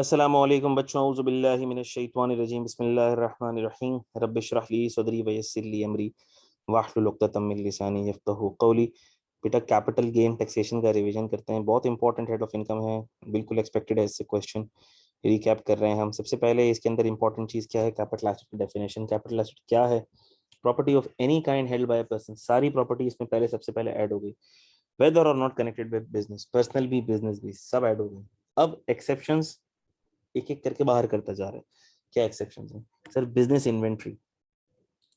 अस्सलामुअलैकुम बच्चों, औज़ु बिल्लाहि मिनश शैतानिर रजीम, बिस्मिल्लाहिर रहमानिर रहीम, रब्बि इश्रह ली सदरी व यस्सिर ली अमरी वाहलुल उक़दतम मिन लिसानी यफ़क़हू क़ौली। बेटा कैपिटल गेन टैक्सेशन का रिवीजन करते हैं, बहुत इंपॉर्टेंट हेड ऑफ इनकम है, बिल्कुल एक्सपेक्टेड है इससे क्वेश्चन। रिकैप कर रहे हैं हम। सबसे पहले इसके अंदर इंपॉर्टेंट चीज़ क्या है, कैपिटल एसेट की डेफिनेशन। कैपिटल एसेट क्या है? Property of any kind held by a person. सारी प्रॉपर्टी इसमें पहले सबसे पहले ऐड हो गई, वेदर और not connected with business, personal भी बिजनेस भी सब ऐड हो गई। अब एक्सेप्शंस एक एक करके बाहर करता जा रहा है। क्या एक्सेप्शन है sir? Business inventory,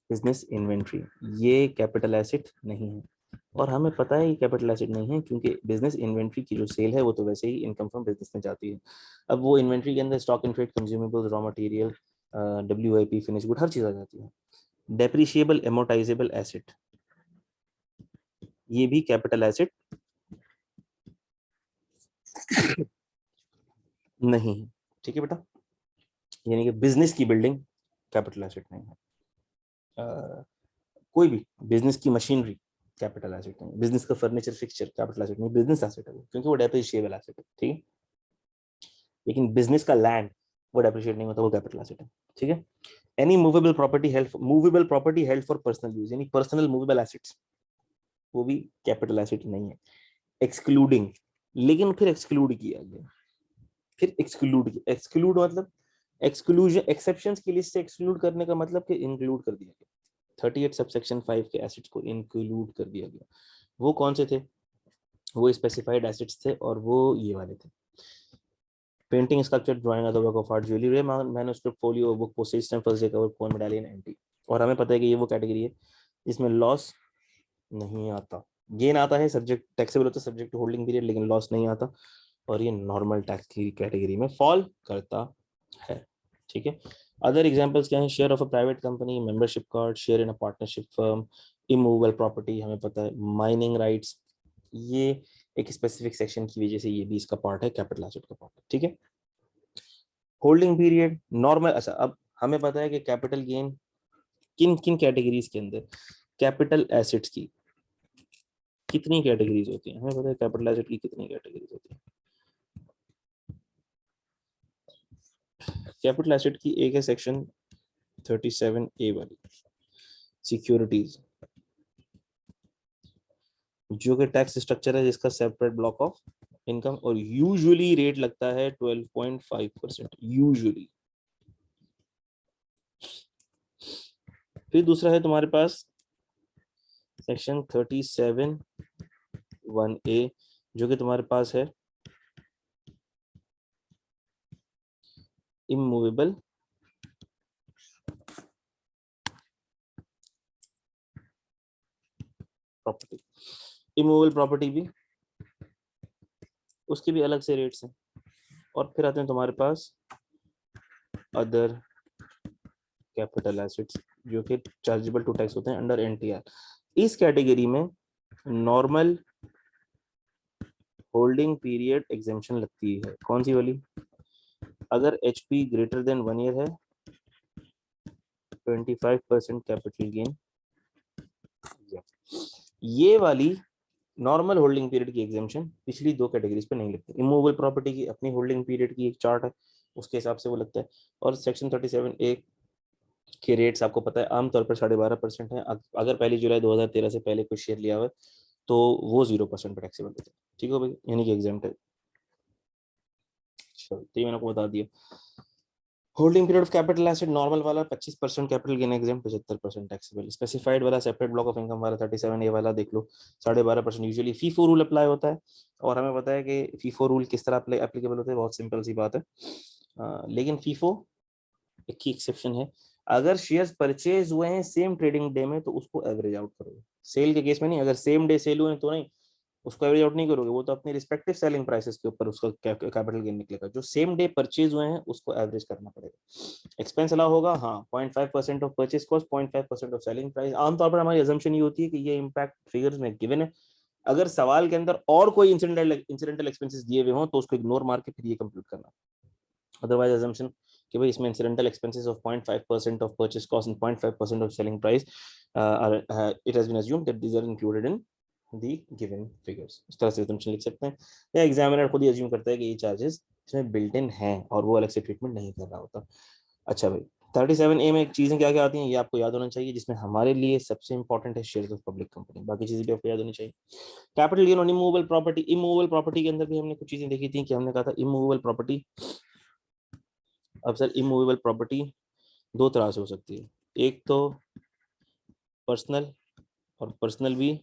business inventory ये कैपिटल एसेट नहीं है, और हमें पता है ये कैपिटल एसेट नहीं है क्योंकि बिजनेस इन्वेंट्री की जो सेल है वो तो वैसे ही इनकम फ्रॉम बिजनेस में जाती है। अब वो इन्वेंट्री के अंदर stock in trade, consumables, raw material, WIP, finish good, हर चीज आ जाती है। डेप्रिशिएबल एमोर्टाइजेबल एसेट ये भी कैपिटल एसेट नहीं है, ठीक है बेटा। यानी कि बिजनेस की बिल्डिंग कैपिटल एसेट नहीं है। कोई भी बिजनेस की मशीनरी कैपिटल एसेट नहीं, बिजनेस का फर्नीचर फिक्सचर कैपिटल एसेट नहीं, बिजनेस एसेट है क्योंकि वो डेप्रिशिएबल एसेट है, ठीक है। लेकिन बिजनेस का लैंड वो डेप्रिशिएट नहीं होता, वो कैपिटल एसेट है, ठीक है। Any movable property held, movable property held for personal use, यानी पर्सनल मूवेबल एसेट्स, वो भी कैपिटल एसेट नहीं है। एक्सक्लूडिंग, लेकिन फिर एक्सक्लूड किया गया, फिर एक्सक्लूड मतलब एक्सक्लूजन, एक्सेप्शंस की लिस्ट से एक्सक्लूड करने का मतलब कि इंक्लूड कर दिया गया। 38 सबसेक्शन 5 के एसेट्स को इंक्लूड कर दिया गया। वो कौन से थे? वो स्पेसिफाइड एसेट्स थे, और वो ये वाले थे: painting, sculpture, drawing, other work of art, jewellery, manuscript, folio, book, postage stamp, first day cover, coin medallion, anti. और हमें पता है कि ये वो कैटेगरी है जिसमें लॉस नहीं आता। गेन आता है, सब्जेक्ट टैक्सेबल होता है सब्जेक्ट टू होल्डिंग पीरियड, लेकिन लॉस नहीं आता, और ये नॉर्मल टैक्स की कैटेगरी में फॉल करता है, ठीक है। अदर एग्जांपल्स क्या हैं? Share of a private company, membership card, share in a partnership firm, immovable property, हमें पता है, माइनिंग राइट्स, ये एक स्पेसिफिक सेक्शन की वजह से ये भी इसका पार्ट है, कैपिटल एसेट का पार्ट है, ठीक है। Holding period normal. अच्छा, अब हमें पता है कि कैपिटल गेन किन किन कैटेगरीज के अंदर, कैपिटल एसेट्स की कितनी कैटेगरीज होती हैं, हमें पता है कैपिटल एसेट की कितनी कैटेगरीज होती हैं। कैपिटल एसेट की एक है सेक्शन 37A वाली, सिक्योरिटीज, जो कि टैक्स स्ट्रक्चर है जिसका सेपरेट ब्लॉक ऑफ इनकम, और यूजुअली रेट लगता है 12.5% यूजुअली। फिर दूसरा है तुम्हारे पास सेक्शन 37(1)A, जो कि तुम्हारे पास है इमूवेबल प्रॉपर्टी। इमूवेबल प्रॉपर्टी भी, उसके भी अलग से रेट्स हैं। और फिर आते हैं तुम्हारे पास अदर कैपिटल एसेट्स, जो कि चार्जेबल टू टैक्स होते हैं अंडर NTR। इस कैटेगरी में नॉर्मल होल्डिंग पीरियड एग्जेम्पशन लगती है। कौन सी वाली? अगर HP ग्रेटर देन 1 ईयर है, 25% कैपिटल गेन, ये वाली नॉर्मल होल्डिंग पीरियड की एग्जेम्पशन पिछली दो कैटेगरीज पे नहीं लगती। इमूवेबल प्रॉपर्टी की अपनी होल्डिंग पीरियड की एक चार्ट है, उसके हिसाब से वो लगता है। और सेक्शन 37A के रेट्स आपको पता है आमतौर पर 12.5% है। अगर 1 जुलाई 2013 से पहले कोई शेयर लिया हुआ है तो वो 0% पर टैक्सेबल होता है, ठीक है भाई, यानी कि एग्जेम्प्ट है। चलो, तो ये मैंने आपको बता दिया। Holding period of capital asset normal वाला 25% capital gain exempt, 75% taxable. Specified वाला सेपरेट ब्लॉक ऑफ इनकम वाला 37A वाला देख लो, 12.5% यूजुअली फीफो रूल अप्लाई होता है। और हमें पता है कि फीफो रूल किस तरह एप्लीकेबल होता है, बहुत सिंपल सी बात है। लेकिन फीफो एक ही एक्सेप्शन है, अगर शेयर्स परचेज हुए हैं सेम ट्रेडिंग डे में तो उसको एवरेज आउट करोगे। सेल के केस में नहीं, अगर सेम डे सेल हुए हैं तो नहीं, उसको एवरेज आउट नहीं करोगे, वो तो अपने रिस्पेक्टिव सेलिंग प्राइसेस के ऊपर उसका कैपिटल गेन निकलेगा। जो सेम डे परचेज हुए हैं उसको एवरेज करना पड़ेगा। एक्सपेंस अलाउ होगा, हाँ, 0.5% of purchase cost, 0.5% of selling price. आमतौर पर हमारी अजम्पशन ये होती है कि ये इम्पैक्ट फिगर्स में गिवन है। अगर सवाल के अंदर और कोई इंसिडेंटल एक्सपेंसेस दिए हुए हों तो उसको इग्नोर मार के फिर ये कंप्यूट करना। अदरवाइज अजम्पशन कि भाई इसमें incidental expenses of 0.5% of purchase cost and 0.5% of selling price, it has been assumed that these are included in the given figures. इस तरह से assumption लिख सकते हैं, या एग्जामिनर खुद ही अज्यूम करता है कि ये चार्जेस इसमें बिल्ट इन है और वो अलग से ट्रीटमेंट नहीं कर रहा होता। अच्छा भाई, 37A में चीजें क्या क्या आती हैं ये आपको याद होना चाहिए, जिसमें हमारे लिए सबसे इंपॉर्टेंट है शेयर्स ऑफ पब्लिक कंपनी, बाकी चीजें भी आपको याद होनी चाहिए। Capital gain on immovable property, immovable property के अंदर भी हमने कुछ चीजें देखी थी कि हमने कहा था इमूवेबल प्रॉपर्टी। अब सर इमूवेबल प्रॉपर्टी दो तरह से हो सकती है, एक तो पर्सनल, और पर्सनल भी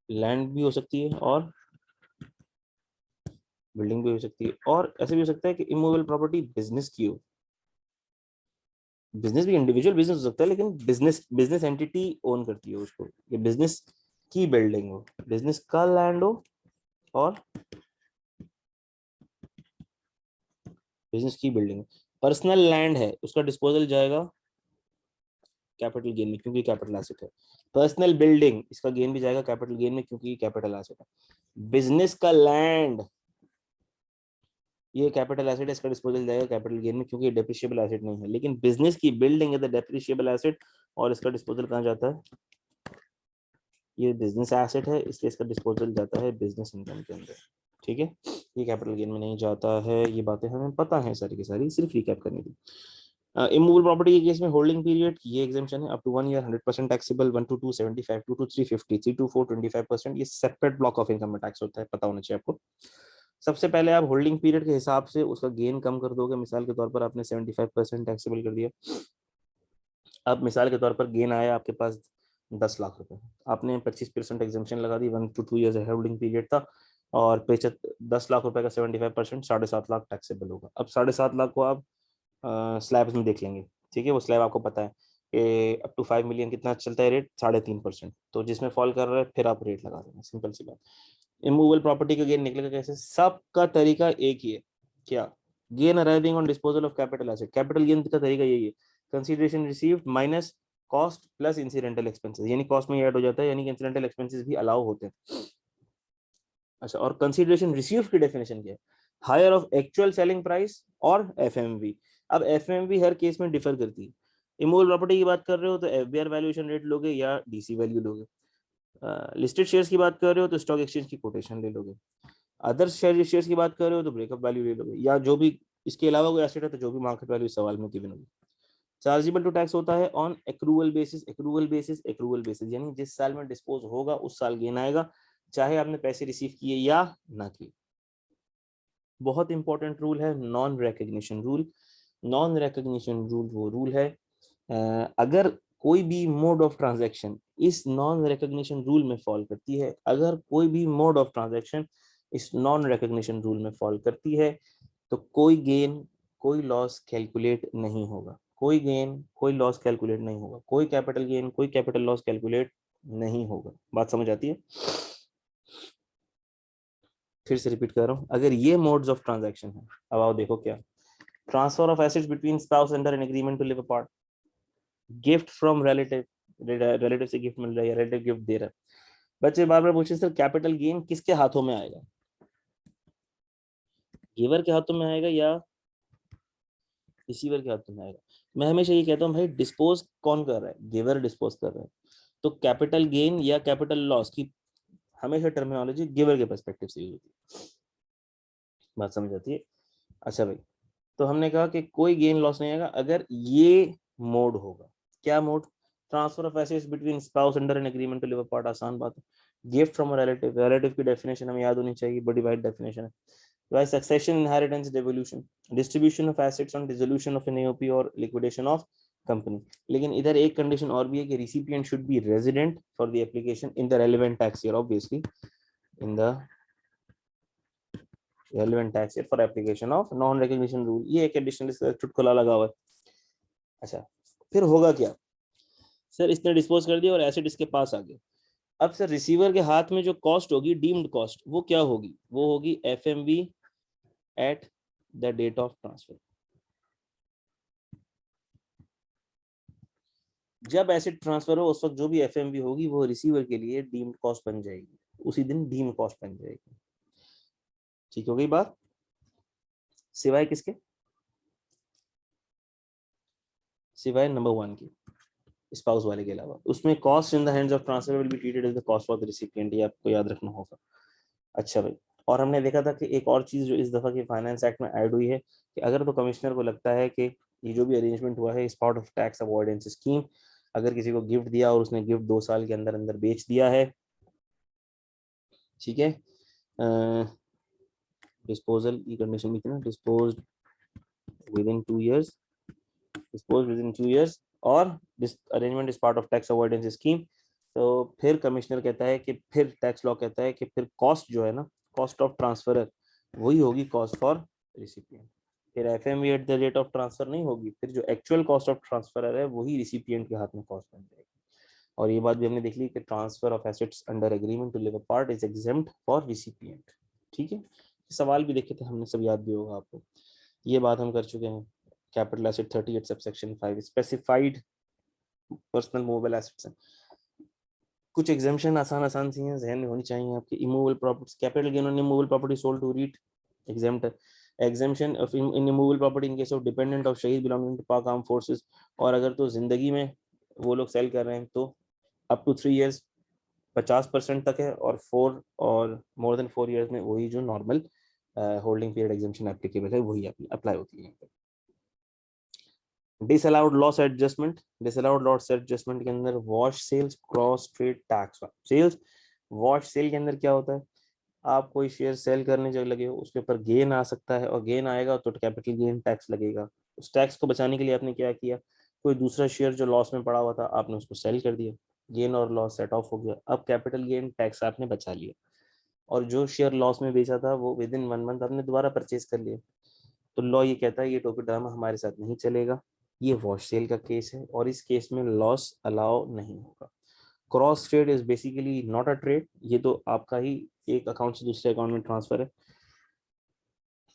लैंड भी हो सकती है और बिल्डिंग भी हो सकती है, और ऐसे भी हो सकता है कि इमूवेबल प्रॉपर्टी बिजनेस की हो। बिजनेस भी इंडिविजुअल बिजनेस हो सकता है, लेकिन बिजनेस बिजनेस एंटिटी ओन करती है उसको, ये बिजनेस की बिल्डिंग हो, बिजनेस का लैंड हो और बिजनेस की बिल्डिंग। पर्सनल लैंड है उसका डिस्पोजल जाएगा कैपिटल गेन में क्योंकि कैपिटल एसेट है। पर्सनल बिल्डिंग इसका गेन भी जाएगा कैपिटल गेन में क्योंकि कैपिटल एसेट है। बिजनेस का लैंड ये कैपिटल एसेट है, इसका डिस्पोजल जाएगा कैपिटल गेन में क्योंकि डेप्रिशिएबल एसेट नहीं है। लेकिन बिजनेस की बिल्डिंग है द डेप्रिशिएबल एसेट और इसका डिस्पोजल कहाँ जाता है, ये बिजनेस एसेट है इसलिए इसका डिस्पोजल जाता है बिजनेस इनकम के अंदर। ठीक है, ये कैपिटल गेन में नहीं जाता है, ये बातें हमें पता है सारी की सारी, सिर्फ रिकैप करनी थी। इमूवेबल प्रॉपर्टी के केस में होल्डिंग पीरियड ये एग्जाम्पशन है up to 1 year 100% taxable, 1 to 2 75, 2 to 3 50, 3 to 4 25%। ये सेपरेट ब्लॉक ऑफ इनकम में टैक्स होता है, पता होना चाहिए आपको। सबसे पहले आप होल्डिंग पीरियड के हिसाब से उसका गेन कम कर दोगे, मिसाल के तौर पर आपने 75% टैक्सेबल कर दिया। अब मिसाल के तौर पर गेन आया आपके पास 10 लाख रुपए, आपने 25% एग्जाम्पशन लगा दी, 1 to 2 ईयर्स होल्डिंग पीरियड था, और 10 लाख रुपए का 75% 7.5 लाख टैक्सेबल होगा। अब 7.5 लाख को आप स्लैब्स में देख लेंगे, ठीक है, वो स्लैब आपको पता है कि अप टू 5 मिलियन कितना चलता है रेट, 3.5%, तो जिसमें फॉल कर रहा है फिर आप रेट लगा देंगे, सिंपल सी बात। इमूवेबल प्रॉपर्टी का गेन निकलेगा कैसे, सबका तरीका एक ही है, क्या, gain arriving on disposal of capital asset, capital gain का तरीका यही है, consideration received minus cost plus incidental expenses, यानी कॉस्ट में ऐड हो जाता है, यानी कि इंसिडेंटल एक्सपेंसेस भी अलाउ होते हैं। अच्छा, और कंसीडरेशन रिसीव्ड की डेफिनेशन क्या है, higher of actual selling price और एफएमवी। अब एफएमवी हर केस में डिफर करती है, इमूवेबल प्रॉपर्टी की बात कर रहे हो तो एफबीआर वैल्यूएशन रेट लोगे या डीसी वैल्यू लोगे, लिस्टेड शेयर्स की बात कर रहे हो तो स्टॉक एक्सचेंज की कोटेशन ले लोगे, अदर शेयर्स की बात कर रहे हो तो ब्रेकअप वैल्यू ले लोगे, या जो भी इसके अलावा कोई एसेट है तो जो भी मार्केट वैल्यू इस सवाल में गिवन होगी। चार्जेबल टू टैक्स होता है on accrual basis, accrual basis, accrual basis, यानी जिस साल में डिस्पोज होगा उस साल गेन आएगा, चाहे आपने पैसे रिसीव किए या ना किए। बहुत इंपॉर्टेंट रूल है non recognition rule. Non recognition rule वो रूल है अगर कोई भी मोड ऑफ ट्रांजैक्शन इस नॉन रिकग्निशन रूल में फॉल करती है, अगर कोई भी मोड ऑफ ट्रांजैक्शन इस नॉन रिकग्निशन रूल में फॉल करती है तो कोई गेन कोई लॉस कैलकुलेट नहीं होगा, कोई गेन कोई लॉस कैलकुलेट नहीं होगा, कोई कैपिटल गेन कोई कैपिटल लॉस कैलकुलेट नहीं होगा। बात समझ आती है? फिर से रिपीट कर रहा हूं, अगर ये मोड्स ऑफ ट्रांजैक्शन है, अब आओ देखो क्या, transfer of assets between spouse under an agreement to live apart, gift from relative, relative से गिफ्ट मिल रहा है, रिलेटिव गिफ्ट दे रहा है। बच्चे बार बार पूछे सर कैपिटल गेन किसके हाथों में आएगा, गिवर के हाथों में आएगा या रिसीवर के हाथों में आएगा? मैं हमेशा ये कहता हूँ भाई डिस्पोज कौन कर रहा है, गिवर डिस्पोज कर रहा है, तो कैपिटल गेन या कैपिटल लॉस की हमेशा टर्मिनोलॉजी गिवर के पर्सपेक्टिव से यूज होती है। बात समझ आती है? अच्छा भाई, तो हमने कहा कि कोई गेन लॉस नहीं आएगा अगर ये मोड होगा, क्या mode, transfer of assets between spouse under an agreement to live apart, आसान बात है, gift from a relative, relative की डेफिनेशन हमें याद होनी चाहिए, बड़ी वाइड डेफिनेशन है, by succession inheritance devolution, distribution of assets on dissolution of an AOP और liquidation of company। लेकिन इधर एक कंडीशन और भी है कि recipient should be resident for the application in the relevant tax year, obviously in the relevant tax year for application of non recognition rule। ये एक एडिशनल चुटकुला लगा हुआ है। अच्छा, फिर होगा क्या, सर इसने डिस्पोज कर दिया और एसेट इसके पास आ गए, अब सर रिसीवर के हाथ में जो कॉस्ट होगी डीम्ड कॉस्ट वो क्या होगी, वो होगी FMV at the date of transfer. जब एसेट ट्रांसफर हो उस वक्त जो भी एफएमवी होगी वो रिसीवर के लिए डीम्ड कॉस्ट बन जाएगी, उसी दिन डीम्ड कॉस्ट बन जाएगी। ठीक हो गई बात, सिवाय किसके, सिवाय नंबर 1 की, स्पाउस वाले के अलावा, उसमें cost in the hands of transfer will be treated as the cost for the recipient, ये आपको याद रखना होगा। अच्छा भाई, और हमने देखा था कि एक और चीज जो इस दफा के फाइनेंस एक्ट में ऐड हुई है कि अगर तो कमिश्नर को लगता है कि ये जो भी अरेंजमेंट हुआ है इस part of tax avoidance scheme, अगर किसी को गिफ्ट दिया और उसने गिफ्ट 2 साल के अंदर अंदर बेच दिया है, ठीक है, डिस्पोजल की कंडीशन भी थी ना, dispose with in 2 years, dispose with in 2 years, और this arrangement is part of tax avoidance scheme, तो फिर कमिश्नर कहता है कि फिर टैक्स लॉ कहता है कि फिर कॉस्ट जो है ना, कॉस्ट ऑफ ट्रांसफर वही होगी कॉस्ट फॉर रिसिपिएंट। फिर FMV at the rate of transfer नहीं होगी, फिर जो एक्चुअल कॉस्ट ऑफ ट्रांसफर है वही रिसिपिएंट के हाथ में कॉस्ट बन जाएगी। और ये बात भी हमने देख ली कि transfer of assets under agreement to live apart is exempt for recipient. ठीक है, सवाल भी देखे थे हमने, सब याद भी होगा आपको, ये बात हम कर चुके हैं। Capital asset 38 subsection 5 specified personal movable assets हैं। कुछ एग्जाम्पशन आसान आसान सी हैं, जहन में होनी चाहिए आपके। Immovable properties, capital gain on immovable property sold to REIT, exempt है। Exemption of in immovable property in case of dependent of शहीद belonging to Pak arm forces, और अगर तो जिंदगी में वो लोग सेल कर रहे हैं तो अप टू 3 years 50% तक है, और 4 और मोर देन 4 years में वही जो normal holding period exemption applicable है वही अप्लाई होती है। Disallowed loss adjustment, disallowed loss adjustment के अंदर wash sales, cross trade tax sales. Wash sale के अंदर क्या होता है, आप कोई शेयर सेल करने जब लगे हो उसके ऊपर गेन आ सकता है, और गेन आएगा तो कैपिटल गेन टैक्स लगेगा। उस टैक्स को बचाने के लिए आपने क्या किया, कोई दूसरा शेयर जो लॉस में पड़ा हुआ था आपने उसको सेल कर दिया, गेन और लॉस सेट ऑफ हो गया, अब कैपिटल गेन टैक्स आपने बचा लिया। और जो शेयर लॉस में बेचा था वो विद इन 1 month आपने दोबारा परचेज कर लिया, तो लॉ ये कहता है ये टोपी ड्रामा हमारे साथ नहीं चलेगा, ये वॉश सेल का केस है और इस केस में लॉस अलाउ नहीं होगा। Cross trade is basically not a trade, ये तो आपका ही एक अकाउंट से दूसरे अकाउंट में ट्रांसफर है,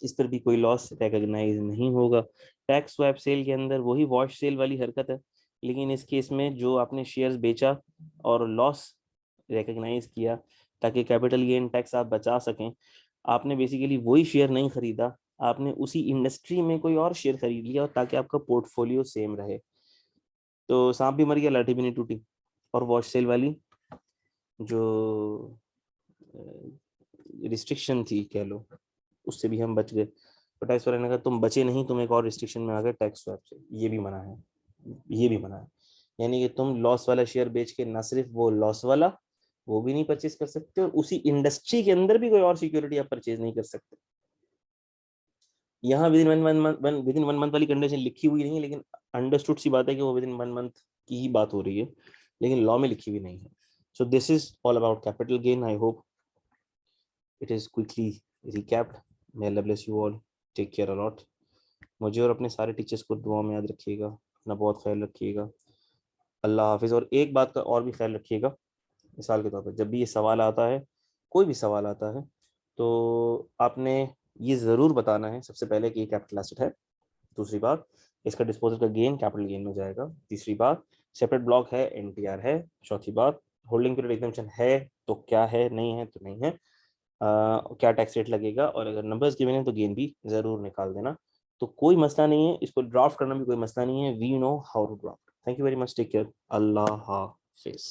इस पर भी कोई लॉस रिकॉग्नाइज नहीं होगा। टैक्स स्वैप सेल के अंदर वही वॉश सेल वाली हरकत है, लेकिन इस केस में जो आपने शेयर्स बेचा और लॉस रिकॉग्नाइज किया ताकि कैपिटल गेन टैक्स आप बचा सकें, आपने बेसिकली वही शेयर नहीं खरीदा, आपने उसी इंडस्ट्री में कोई और शेयर खरीद लिया ताकि आपका पोर्टफोलियो सेम रहे। तो सांप भी मर गया लाठी भी नहीं टूटी। और वॉश सेल वाली जो रिस्ट्रिक्शन थी कह लो, उससे भी हम बच गए। तो टैक्स वाले ने कहा तुम बचे नहीं, तुम एक और रिस्ट्रिक्शन में आ गए टैक्स स्वैप से, ये भी मना है, ये भी मना है। यानी कि तुम लॉस वाला शेयर बेच के ना सिर्फ वो लॉस वाला वो भी नहीं परचेज कर सकते, और उसी इंडस्ट्री के अंदर भी कोई और सिक्योरिटी आप परचेज नहीं कर सकते। यहाँ विद इन वन मंथ वाली कंडीशन लिखी हुई नहीं है, लेकिन अंडरस्टूड सी बात है कि वो विद इन 1 month की ही बात हो रही है, लेकिन लॉ में लिखी हुई नहीं है। So this is all about capital gain. I hope it is quickly recapped. May Allah bless you all, take care a lot. मुझे और अपने सारे टीचर्स को दुआ में याद रखिएगा, अपना बहुत ख्याल रखिएगा। अल्लाह हाफिज़। और एक बात का और भी ख्याल रखिएगा, मिसाल के तौर पर जब भी ये सवाल आता है, कोई भी सवाल आता है, तो आपने ये ज़रूर बताना है सबसे पहले कि ये कैपिटल एसेट है। दूसरी बात, इसका डिस्पोजल का गेन कैपिटल गेन में जाएगा। तीसरी बात, सेपरेट ब्लॉक है, एनटीआर है। चौथी बात, होल्डिंग पीरियड एग्जम्पशन है तो क्या है, नहीं है तो नहीं है, क्या टैक्स रेट लगेगा, और अगर नंबर्स गिवन है तो गेन भी ज़रूर निकाल देना। तो कोई मसला नहीं है, इसको ड्राफ्ट करना भी कोई मसला नहीं है, we know how to draft. Thank you very much, take care, अल्लाह हाफिज़।